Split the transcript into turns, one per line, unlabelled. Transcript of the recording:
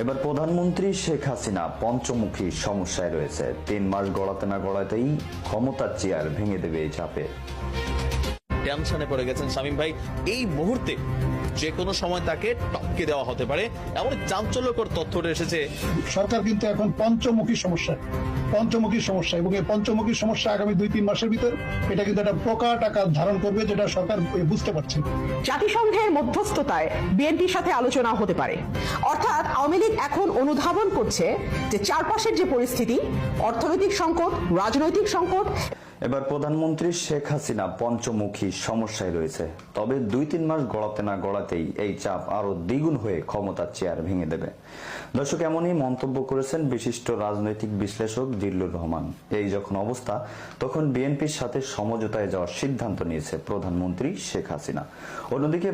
এবার প্রধানমন্ত্রী শেখ হাসিনা পঞ্চমুখী সমস্যায় রয়েছে। ৩ মাস গড়াতে না গড়াতেই ক্ষমতার চেয়ার ভেঙে দেবে এই চাপে।
টেনশনে পড়ে গেছেন শামীম ভাই। এই মুহূর্তে যে কোনো সময় তাকে টপকে দেওয়া হতে পারে এমন চাঞ্চল্যকর তথ্য এসেছে।
সরকার কিন্তু এখন পঞ্চমুখী সমস্যা এবং এই পঞ্চমুখী সমস্যা আগামী ২-৩ মাসের ভিতর এটা কিন্তু একটা প্রকাট আকার ধারণ করবে, যেটা সরকার বুঝতে পারছে।
জাতিসংঘের মধ্যস্থতায় বিএনপির সাথে আলোচনা হতে পারে। অর্থাৎ আওয়ামী লীগ এখন অনুধাবন করছে যে চারপাশের যে পরিস্থিতি, অর্থনৈতিক সংকট, রাজনৈতিক সংকট।
এবার প্রধানমন্ত্রী শেখ হাসিনা পঞ্চমুখী সমস্যায় রয়েছে। তবে ২-৩ মাস গড়াতে না গড়াতেই এই চাপ আরো দ্বিগুণ হয়ে ক্ষমতার চেয়ার ভেঙে দেবে। দর্শক, এমনই মন্তব্য করেছেন বিশিষ্ট রাজনৈতিক বিশ্লেষক জিল্লুর রহমান। এই যখন অবস্থা, তখন বিএনপির সাথে সমঝোতায় যাওয়ার সিদ্ধান্ত নিয়েছে প্রধানমন্ত্রী শেখ হাসিনা। অন্যদিকে